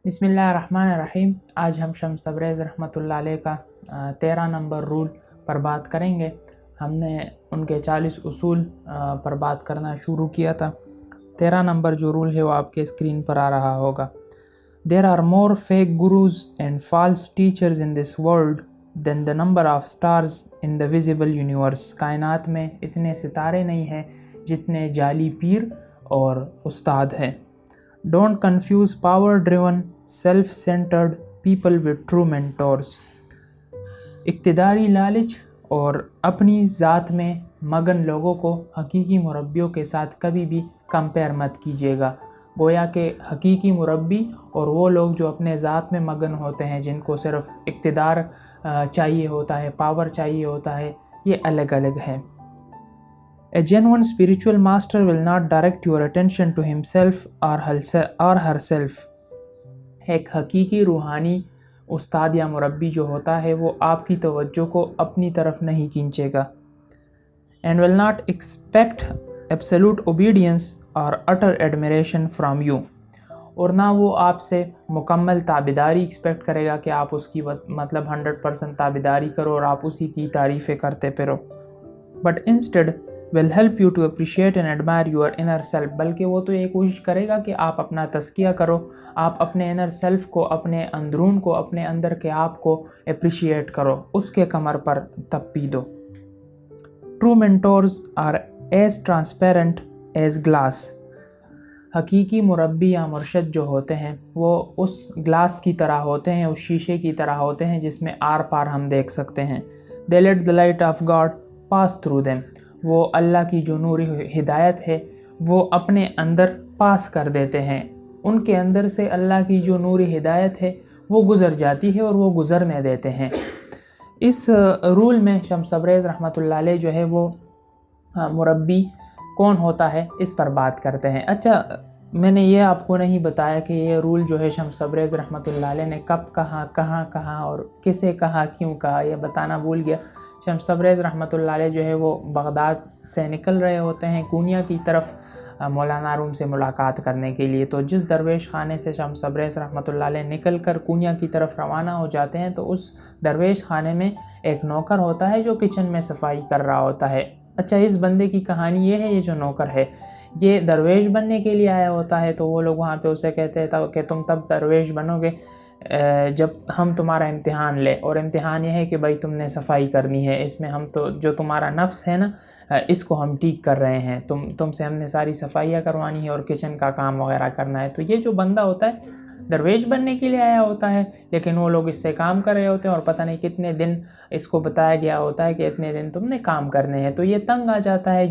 بسم اللہ الرحمن الرحیم۔ آج ہم شمس تبریز رحمۃ اللہ علیہ کا 13 نمبر رول پر بات کریں گے۔ ہم نے ان کے 40 اصول پر بات کرنا شروع کیا تھا۔ 13 نمبر جو رول ہے وہ آپ کے اسکرین پر آ رہا ہوگا۔ There are more fake gurus and false teachers in this world than the number of stars in the visible universe۔ کائنات میں اتنے ستارے نہیں ہیں جتنے جعلی پیر اور استاد ہیں۔ Don't confuse power-driven, self-centered people with true mentors۔ اقتداری لالچ اور اپنی ذات میں مگن لوگوں کو حقیقی مربیوں کے ساتھ کبھی بھی کمپیئر مت کیجیے گا۔ گویا کہ حقیقی مربی اور وہ لوگ جو اپنے ذات میں مگن ہوتے ہیں، جن کو صرف اقتدار چاہیے ہوتا ہے، پاور چاہیے ہوتا ہے، یہ الگ الگ ہے۔ A genuine spiritual master will not direct your attention to himself or herself۔ ایک حقیقی روحانی استاد یا مربی جو ہوتا ہے وہ آپ کی توجہ کو اپنی طرف نہیں کھینچے گا۔ And will not expect absolute obedience or utter admiration from you۔ اور نہ وہ آپ سے مکمل تابعداری ایکسپیکٹ کرے گا کہ آپ اس کی 100% تابعداری کرو اور آپ اسی کی تعریفیں کرتے پھرو۔ But instead will help you to appreciate and admire your inner self۔ بلکہ وہ تو یہ کوشش کرے گا کہ آپ اپنا تزکیہ کرو، آپ اپنے انر سیلف کو، اپنے اندرون کو، اپنے اندر کے آپ کو اپریشیٹ کرو، اس کے کمر پر تپی دو۔ True mentors are as transparent as glass۔ حقیقی مربی یا مرشد جو ہوتے ہیں وہ اس گلاس کی طرح ہوتے ہیں، اس شیشے کی طرح ہوتے ہیں جس میں آر پار ہم دیکھ سکتے ہیں۔ They let the light of God pass through them۔ وہ اللہ کی جو نوری ہدایت ہے وہ اپنے اندر پاس کر دیتے ہیں، ان کے اندر سے اللہ کی جو نوری ہدایت ہے وہ گزر جاتی ہے اور وہ گزرنے دیتے ہیں۔ اس رول میں شمس تبریز رحمۃ اللہ علیہ جو ہے وہ مربی کون ہوتا ہے اس پر بات کرتے ہیں۔ اچھا، میں نے یہ آپ کو نہیں بتایا کہ یہ رول جو ہے شمس تبریز رحمۃ اللہ علیہ نے کب کہا، کہاں کہا اور کسے کہا، کیوں کہا، یہ بتانا بھول گیا۔ شمس تبریز رحمۃ اللہ علیہ جو ہے وہ بغداد سے نکل رہے ہوتے ہیں کونیا کی طرف مولانا روم سے ملاقات کرنے کے لیے۔ تو جس درویش خانے سے شمس تبریز رحمۃ اللہ علیہ نکل کر کونیا کی طرف روانہ ہو جاتے ہیں تو اس درویش خانے میں ایک نوکر ہوتا ہے جو کچن میں صفائی کر رہا ہوتا ہے۔ اچھا، اس بندے کی کہانی یہ ہے، یہ جو نوکر ہے یہ درویش بننے کے لیے آیا ہوتا ہے۔ تو وہ لوگ وہاں پہ اسے کہتے ہیں کہ تم تب درویش بنو گے جب ہم تمہارا امتحان لے، اور امتحان یہ ہے کہ بھائی تم نے صفائی کرنی ہے، اس میں ہم تو جو تمہارا نفس ہے نا اس کو ہم ٹھیک کر رہے ہیں، تم سے ہم نے ساری صفائیاں کروانی ہے اور کچن کا کام وغیرہ کرنا ہے۔ تو یہ جو بندہ ہوتا ہے درویش بننے کے لیے آیا ہوتا ہے، لیکن وہ لوگ اس سے کام کر رہے ہوتے ہیں اور پتہ نہیں کتنے دن اس کو بتایا گیا ہوتا ہے کہ اتنے دن تم نے کام کرنے ہیں۔ تو یہ تنگ آ جاتا ہے،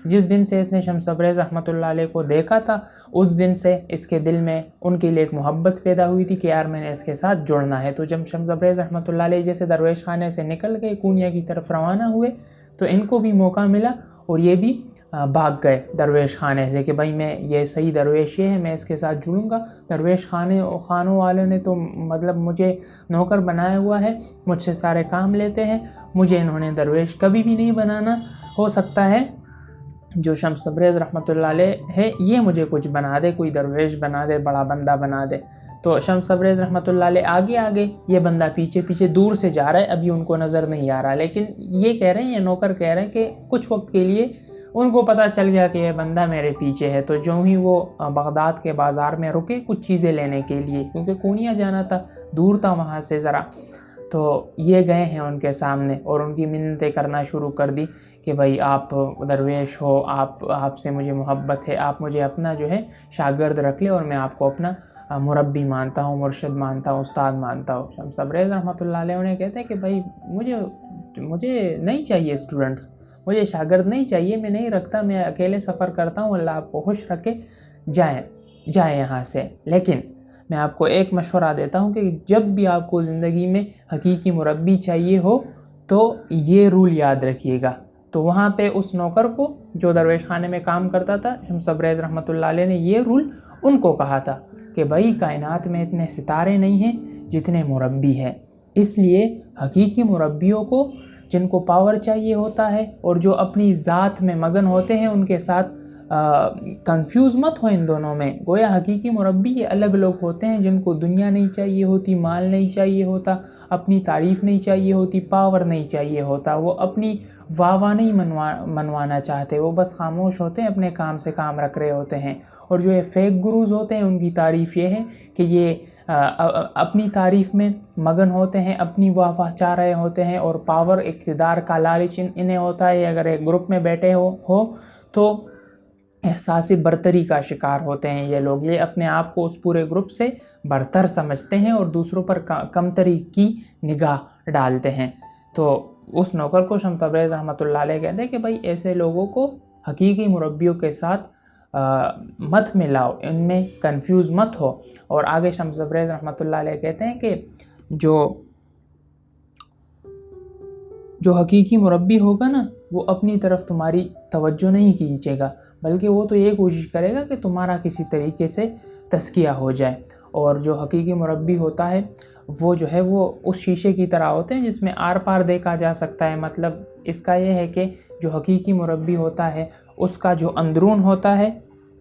جس دن سے اس نے شمس تبریز رحمۃ اللہ علیہ کو دیکھا تھا اس دن سے اس کے دل میں ان کے لیے ایک محبت پیدا ہوئی تھی کہ یار میں نے اس کے ساتھ جڑنا ہے۔ تو جب شمس تبریز رحمۃ اللہ علیہ جیسے درویش خانے سے نکل گئے، کونیا کی طرف روانہ ہوئے، تو ان کو بھی موقع ملا اور یہ بھی بھاگ گئے درویش خانے سے کہ بھائی میں یہ صحیح درویش یہ ہے، میں اس کے ساتھ جڑوں گا۔ درویش خانوں والوں نے تو مجھے نوکر بنایا ہوا ہے، مجھ سے سارے کام لیتے ہیں، مجھے انہوں نے درویش کبھی بھی نہیں بنانا۔ ہو سکتا ہے جو شمس تبریز رحمۃ اللہ علیہ ہے یہ مجھے کچھ بنا دے، کوئی درویش بنا دے، بڑا بندہ بنا دے۔ تو شمس تبریز رحمۃ اللہ علیہ آگے یہ بندہ پیچھے دور سے جا رہا ہے، ابھی ان کو نظر نہیں آ رہا، لیکن یہ کہہ رہے ہیں، یہ نوکر کہہ رہے ہیں کہ کچھ وقت کے لیے ان کو پتہ چل گیا کہ یہ بندہ میرے پیچھے ہے۔ تو جو ہی وہ بغداد کے بازار میں رکے کچھ چیزیں لینے کے لیے، کیونکہ کونیا جانا تھا، دور تھا وہاں سے ذرا، تو یہ گئے ہیں ان کے سامنے اور ان کی منتیں کرنا شروع کر دی کہ بھائی آپ درویش ہو، آپ سے مجھے محبت ہے، آپ مجھے اپنا جو ہے شاگرد رکھ لے اور میں آپ کو اپنا مربی مانتا ہوں، مرشد مانتا ہوں، استاد مانتا ہوں۔ شمس تبریز رحمۃ اللہ علیہ انہیں کہتے ہیں کہ بھائی مجھے نہیں چاہیے اسٹوڈنٹس، مجھے شاگرد نہیں چاہیے، میں نہیں رکھتا، میں اکیلے سفر کرتا ہوں، اللہ آپ کو خوش رکھے، جائیں یہاں سے۔ لیکن میں آپ کو ایک مشورہ دیتا ہوں کہ جب بھی آپ کو زندگی میں حقیقی مربی چاہیے ہو تو یہ رول یاد رکھیے گا۔ تو وہاں پہ اس نوکر کو جو درویش خانے میں کام کرتا تھا، شمس تبریز رحمۃ اللہ علیہ نے یہ رول ان کو کہا تھا کہ بھائی کائنات میں اتنے ستارے نہیں ہیں جتنے مربی ہیں، اس لیے حقیقی مربیوں کو، جن کو پاور چاہیے ہوتا ہے اور جو اپنی ذات میں مگن ہوتے ہیں، ان کے ساتھ کنفیوز مت ہو ان دونوں میں. گویا حقیقی مربی یہ الگ لوگ ہوتے ہیں جن کو دنیا نہیں چاہیے ہوتی، مال نہیں چاہیے ہوتا، اپنی تعریف نہیں چاہیے ہوتی، پاور نہیں چاہیے ہوتا، وہ اپنی واہ نہیں منوانا چاہتے، وہ بس خاموش ہوتے ہیں، اپنے کام سے کام رکھ رہے ہوتے ہیں. اور جو یہ فیک گروز ہوتے ہیں ان کی تعریف یہ ہے کہ یہ اپنی تعریف میں مگن ہوتے ہیں، اپنی واہ چاہ رہے ہوتے ہیں، اور پاور اقتدار کا لالچ انہیں ہوتا ہے. اگر ایک گروپ میں بیٹھے ہو تو احساس برتری کا شکار ہوتے ہیں یہ لوگ. یہ اپنے آپ کو اس پورے گروپ سے برتر سمجھتے ہیں اور دوسروں پر کمتری کی نگاہ ڈالتے ہیں. تو اس نوکر کو شمس تبریز رحمۃ اللہ علیہ کہتے ہیں کہ بھائی ایسے لوگوں کو حقیقی مربیوں کے ساتھ مت ملاؤ، ان میں کنفیوز مت ہو. اور آگے شمس تبریز رحمۃ اللہ علیہ کہتے ہیں کہ جو حقیقی مربی ہوگا نا وہ اپنی طرف تمہاری توجہ نہیں کھینچے گا، بلکہ وہ تو یہ کوشش کرے گا کہ تمہارا کسی طریقے سے تزکیہ ہو جائے. اور جو حقیقی مربی ہوتا ہے وہ جو ہے وہ اس شیشے کی طرح ہوتے ہیں جس میں آر پار دیکھا جا سکتا ہے. مطلب اس کا یہ ہے کہ جو حقیقی مربی ہوتا ہے اس کا جو اندرون ہوتا ہے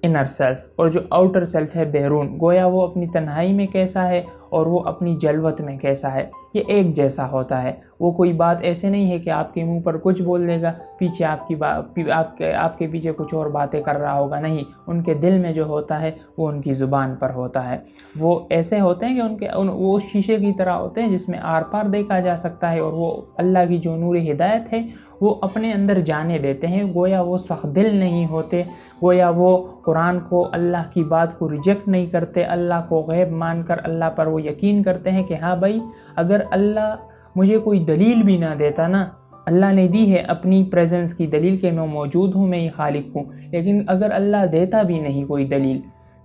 انر سیلف، اور جو آؤٹر سیلف ہے بیرون. گویا وہ اپنی تنہائی میں کیسا ہے اور وہ اپنی جلوت میں کیسا ہے، یہ ایک جیسا ہوتا ہے. وہ کوئی بات ایسے نہیں ہے کہ آپ کے منہ پر کچھ بول دے گا، پیچھے آپ کے پیچھے کچھ اور باتیں کر رہا ہوگا. نہیں، ان کے دل میں جو ہوتا ہے وہ ان کی زبان پر ہوتا ہے. وہ ایسے ہوتے ہیں کہ وہ اس شیشے کی طرح ہوتے ہیں جس میں آر پار دیکھا جا سکتا ہے، اور وہ اللہ کی جو نور ہدایت ہے وہ اپنے اندر جانے دیتے ہیں. گویا وہ سخت دل نہیں ہوتے، گویا وہ قرآن کو، اللہ کی بات کو ریجیکٹ نہیں کرتے، اللہ کو غیب مان کر اللہ پر وہ یقین کرتے ہیں کہ ہاں بھائی اگر اللہ مجھے کوئی دلیل بھی نہ دیتا نا، اللہ نے دی ہے اپنی پریزنس کی دلیل کہ میں موجود ہوں، میں ہی خالق ہوں، لیکن اگر اللہ دیتا بھی نہیں کوئی دلیل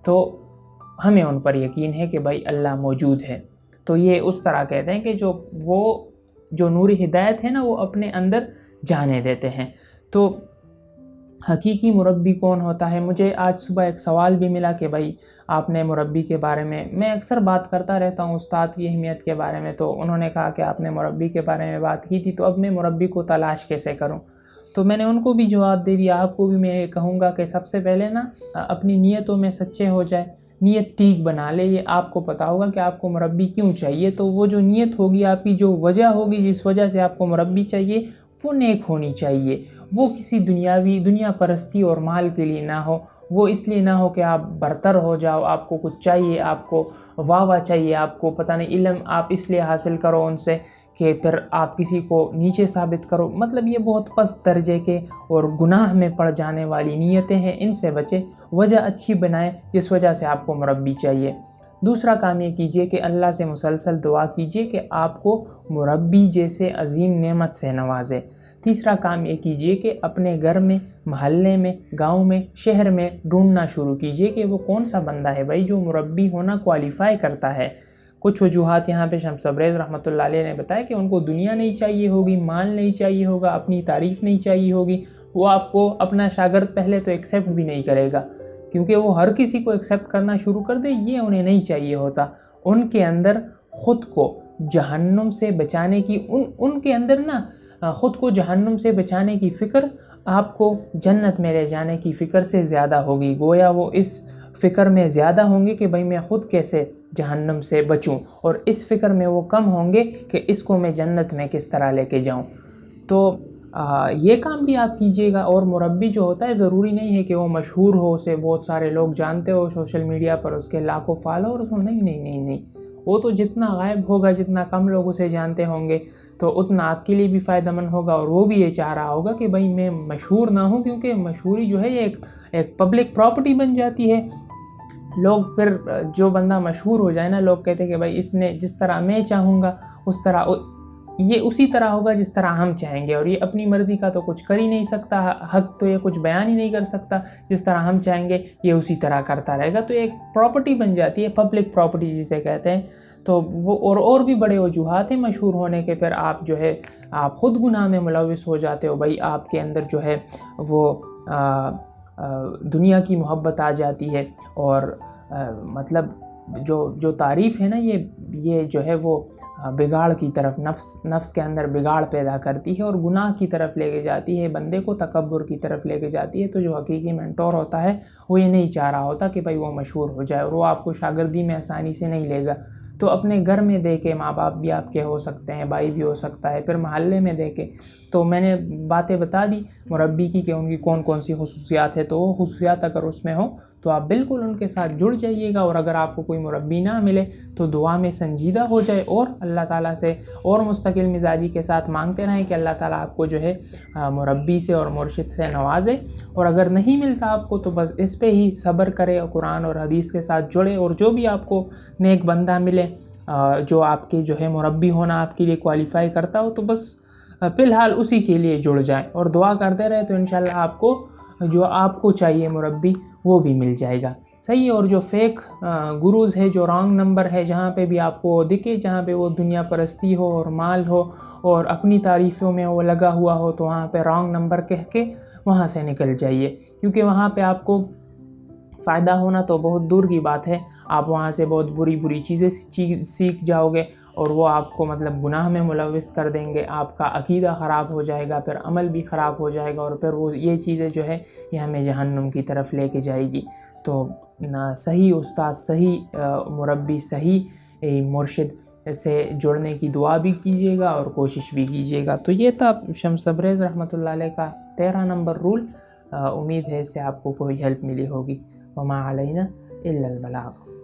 تو ہمیں ان پر یقین ہے کہ بھائی اللہ موجود ہے. تو یہ اس طرح کہتے ہیں کہ جو نور ہدایت ہے نا وہ اپنے اندر جانے دیتے ہیں. تو حقیقی مربی کون ہوتا ہے؟ مجھے آج صبح ایک سوال بھی ملا کہ بھائی آپ نے مربی کے بارے میں اکثر بات کرتا رہتا ہوں استاد کی اہمیت کے بارے میں، تو انہوں نے کہا کہ آپ نے مربی کے بارے میں بات کی تھی، تو اب میں مربی کو تلاش کیسے کروں؟ تو میں نے ان کو بھی جواب دے دیا. آپ کو بھی میں یہ کہوں گا کہ سب سے پہلے نا اپنی نیتوں میں سچے ہو جائے، نیت ٹھیک بنا لے. یہ آپ کو پتا ہوگا کہ آپ کو مربی کیوں چاہیے، تو وہ جو نیت ہوگی آپ کی، جو وجہ ہوگی جس وجہ سے آپ کو مربی چاہیے، وہ نیک ہونی چاہیے. وہ کسی دنیا پرستی اور مال کے لیے نہ ہو. وہ اس لیے نہ ہو کہ آپ برتر ہو جاؤ، آپ کو کچھ چاہیے، آپ کو واہ چاہیے، آپ کو پتہ نہیں علم آپ اس لیے حاصل کرو ان سے کہ پھر آپ کسی کو نیچے ثابت کرو. مطلب یہ بہت پست درجے کے اور گناہ میں پڑ جانے والی نیتیں ہیں، ان سے بچے. وجہ اچھی بنائیں جس وجہ سے آپ کو مربی چاہیے. دوسرا کام یہ کیجئے کہ اللہ سے مسلسل دعا کیجئے کہ آپ کو مربی جیسے عظیم نعمت سے نوازے. تیسرا کام یہ کیجئے کہ اپنے گھر میں، محلے میں، گاؤں میں، شہر میں ڈھونڈنا شروع کیجئے کہ وہ کون سا بندہ ہے بھائی جو مربی ہونا کوالیفائی کرتا ہے. کچھ وجوہات یہاں پہ شمس تبریز رحمۃ اللہ علیہ نے بتایا کہ ان کو دنیا نہیں چاہیے ہوگی، مال نہیں چاہیے ہوگا، اپنی تعریف نہیں چاہیے ہوگی. وہ آپ کو اپنا شاگرد پہلے تو ایکسیپٹ بھی نہیں کرے گا، کیونکہ وہ ہر کسی کو ایکسیپٹ کرنا شروع کر دے، یہ انہیں نہیں چاہیے ہوتا. ان کے اندر خود کو جہنم سے بچانے کی ان کے اندر نا خود کو جہنم سے بچانے کی فکر آپ کو جنت میں لے جانے کی فکر سے زیادہ ہوگی. گویا وہ اس فکر میں زیادہ ہوں گے کہ بھائی میں خود کیسے جہنم سے بچوں، اور اس فکر میں وہ کم ہوں گے کہ اس کو میں جنت میں کس طرح لے کے جاؤں. تو یہ کام بھی آپ کیجئے گا. اور مربی جو ہوتا ہے ضروری نہیں ہے کہ وہ مشہور ہو، اسے بہت سارے لوگ جانتے ہو، سوشل میڈیا پر اس کے لاکھوں فالوورز ہوں. نہیں، وہ تو جتنا غائب ہوگا، جتنا کم لوگ اسے جانتے ہوں گے تو اتنا آپ کے لیے بھی فائدہ مند ہوگا. اور وہ بھی یہ چاہ رہا ہوگا کہ بھائی میں مشہور نہ ہوں، کیونکہ مشہوری جو ہے یہ ایک پبلک پراپرٹی بن جاتی ہے. لوگ پھر جو بندہ مشہور ہو جائے نا، لوگ کہتے ہیں کہ بھائی اس نے جس طرح میں چاہوں گا اس طرح یہ اسی طرح ہوگا جس طرح ہم چاہیں گے، اور یہ اپنی مرضی کا تو کچھ کر ہی نہیں سکتا، حق تو یہ کچھ بیان ہی نہیں کر سکتا. جس طرح ہم چاہیں گے یہ اسی طرح کرتا رہے گا. تو ایک پراپرٹی بن جاتی ہے، پبلک پراپرٹی جسے کہتے ہیں. تو وہ اور بھی بڑے وجوہات ہیں مشہور ہونے کے. پھر آپ جو ہے آپ خود گناہ میں ملوث ہو جاتے ہو. بھائی آپ کے اندر جو ہے وہ دنیا کی محبت آ جاتی ہے، اور مطلب جو تعریف ہے نا یہ جو ہے وہ بگاڑ کی طرف نفس کے اندر بگاڑ پیدا کرتی ہے اور گناہ کی طرف لے کے جاتی ہے، بندے کو تکبر کی طرف لے کے جاتی ہے۔ تو جو حقیقی مینٹور ہوتا ہے وہ یہ نہیں چاہ رہا ہوتا کہ بھائی وہ مشہور ہو جائے، اور وہ آپ کو شاگردی میں آسانی سے نہیں لے گا۔ تو اپنے گھر میں دیکھے، ماں باپ بھی آپ کے ہو سکتے ہیں، بھائی بھی ہو سکتا ہے، پھر محلے میں دیکھے۔ تو میں نے باتیں بتا دی مربی کی کہ ان کی کون کون سی خصوصیات ہے، تو وہ خصوصیات اگر اس میں ہوں تو آپ بالکل ان کے ساتھ جڑ جائیے گا۔ اور اگر آپ کو کوئی مربی نہ ملے تو دعا میں سنجیدہ ہو جائے اور اللہ تعالیٰ سے اور مستقل مزاجی کے ساتھ مانگتے رہیں کہ اللہ تعالیٰ آپ کو جو ہے مربی سے اور مرشد سے نوازے۔ اور اگر نہیں ملتا آپ کو تو بس اس پہ ہی صبر کرے اور قرآن اور حدیث کے ساتھ جڑے، اور جو بھی آپ کو نیک بندہ ملے جو آپ کے جو ہے مربی ہونا آپ کے لیے کوالیفائی کرتا ہو، تو بس فی الحال اسی کے لیے جڑ جائیں اور دعا کرتے رہے، تو انشاءاللہ آپ کو جو آپ کو چاہیے مربی وہ بھی مل جائے گا۔ صحیح ہے۔ اور جو فیک گروز ہے، جو رانگ نمبر ہے، جہاں پہ بھی آپ کو دکھے، جہاں پہ وہ دنیا پرستی ہو اور مال ہو اور اپنی تعریفوں میں وہ لگا ہوا ہو، تو وہاں پہ رانگ نمبر کہہ کے وہاں سے نکل جائیے، کیونکہ وہاں پہ آپ کو فائدہ ہونا تو بہت دور کی بات ہے، آپ وہاں سے بہت بری چیزیں سیکھ جاؤ گے اور وہ آپ کو مطلب گناہ میں ملوث کر دیں گے، آپ کا عقیدہ خراب ہو جائے گا، پھر عمل بھی خراب ہو جائے گا، اور پھر وہ یہ چیزیں جو ہے یہ ہمیں جہنم کی طرف لے کے جائے گی۔ تو صحیح استاد، صحیح مربی، صحیح مرشد سے جڑنے کی دعا بھی کیجیے گا اور کوشش بھی کیجیے گا۔ تو یہ تھا شمس تبریز رحمۃ اللہ علیہ کا 13 نمبر رول۔ امید ہے اس سے آپ کو کوئی ہیلپ ملی ہوگی۔ وما علینا الا البلاغ۔